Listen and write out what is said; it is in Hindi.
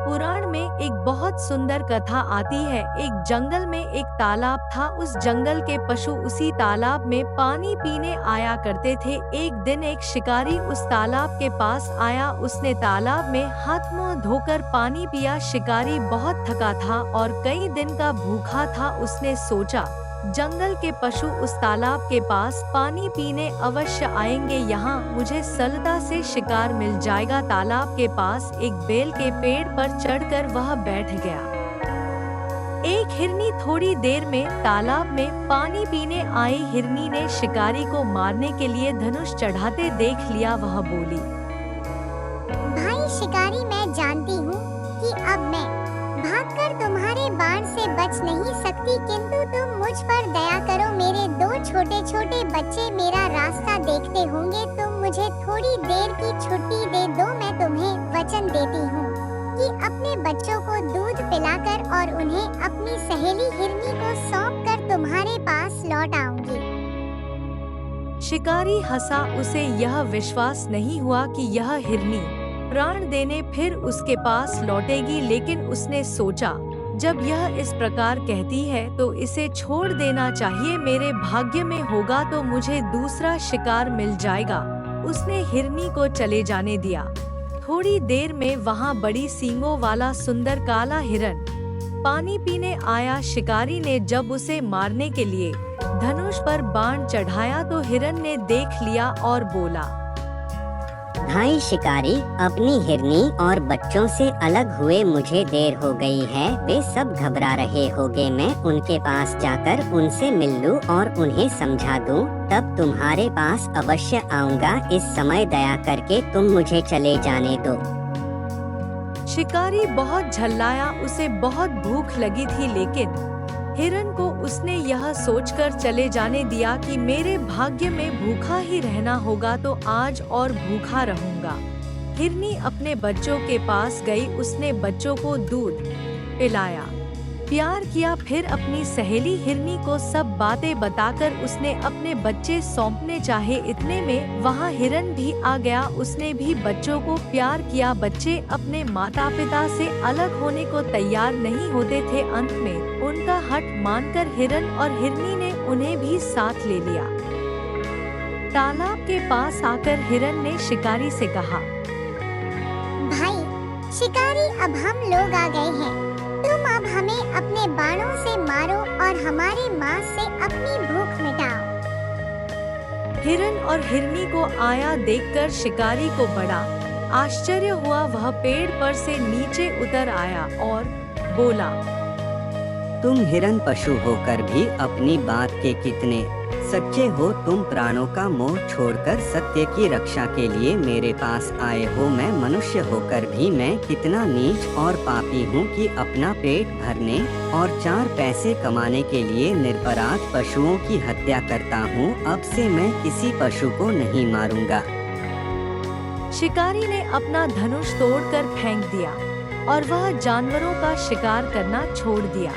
पुराण में एक बहुत सुंदर कथा आती है। एक जंगल में एक तालाब था। उस जंगल के पशु उसी तालाब में पानी पीने आया करते थे। एक दिन एक शिकारी उस तालाब के पास आया। उसने तालाब में हाथ मुंह धोकर पानी पिया। शिकारी बहुत थका था और कई दिन का भूखा था। उसने सोचा, जंगल के पशु उस तालाब के पास पानी पीने अवश्य आएंगे, यहाँ मुझे सरलता से शिकार मिल जाएगा। तालाब के पास एक बेल के पेड़ पर चढ़कर वह बैठ गया। एक हिरनी थोड़ी देर में तालाब में पानी पीने आई हिरनी ने शिकारी को मारने के लिए धनुष चढ़ाते देख लिया। वह बोली, भाई शिकारी, मैं जानती हूँ कि अब मैं भागकर तुम्हारे बाण से बच नहीं सकती, किंतु तुम मुझ पर दया करो। मेरे दो छोटे छोटे बच्चे मेरा रास्ता देखते होंगे। तुम मुझे थोड़ी देर की छुट्टी दे दो। मैं तुम्हें वचन देती हूँ कि अपने बच्चों को दूध पिलाकर और उन्हें अपनी सहेली हिरनी को सौंपकर तुम्हारे पास लौट आऊंगी। शिकारी हंसा। उसे यह विश्वास नहीं हुआ कि यह हिरनी प्राण देने फिर उसके पास लौटेगी, लेकिन उसने सोचा, जब यह इस प्रकार कहती है तो इसे छोड़ देना चाहिए। मेरे भाग्य में होगा तो मुझे दूसरा शिकार मिल जाएगा। उसने हिरनी को चले जाने दिया। थोड़ी देर में वहां बड़ी सींगों वाला सुंदर काला हिरन पानी पीने आया। शिकारी ने जब उसे मारने के लिए धनुष पर बाण चढ़ाया तो हिरन ने देख लिया और बोला, भाई शिकारी, अपनी हिरनी और बच्चों से अलग हुए मुझे देर हो गई है। वे सब घबरा रहे होंगे। मैं उनके पास जाकर उनसे मिल लूं और उन्हें समझा दूं, तब तुम्हारे पास अवश्य आऊंगा। इस समय दया करके तुम मुझे चले जाने दो। शिकारी बहुत झल्लाया। उसे बहुत भूख लगी थी, लेकिन हिरन को उसने यह सोचकर चले जाने दिया कि मेरे भाग्य में भूखा ही रहना होगा तो आज और भूखा रहूंगा। हिरनी अपने बच्चों के पास गई। उसने बच्चों को दूध पिलाया, प्यार किया। फिर अपनी सहेली हिरनी को सब बातें बताकर उसने अपने बच्चे सौंपने चाहे। इतने में वहाँ हिरन भी आ गया। उसने भी बच्चों को प्यार किया। बच्चे अपने माता पिता से अलग होने को तैयार नहीं होते थे। अंत में उनका हट मानकर हिरन और हिरनी ने उन्हें भी साथ ले लिया। तालाब के पास आकर हिरन ने शिकारी से कहा, भाई शिकारी, अब हम लोग आ गए हैं। तुम अब हमें अपने बाणों से मारो और हमारे मांस से अपनी भूख मिटाओ। हिरन और हिरनी को आया देखकर शिकारी को बड़ा आश्चर्य हुआ। वह पेड़ पर से नीचे उतर आया और बोला, तुम हिरन पशु होकर भी अपनी बात के कितने सच्चे हो। तुम प्राणों का मोह छोड़कर सत्य की रक्षा के लिए मेरे पास आए हो। मैं मनुष्य होकर भी मैं कितना नीच और पापी हूँ कि अपना पेट भरने और 4 पैसे कमाने के लिए निरपराध पशुओं की हत्या करता हूँ। अब से मैं किसी पशु को नहीं मारूंगा। शिकारी ने अपना धनुष तोड़कर फेंक दिया और वह जानवरों का शिकार करना छोड़ दिया।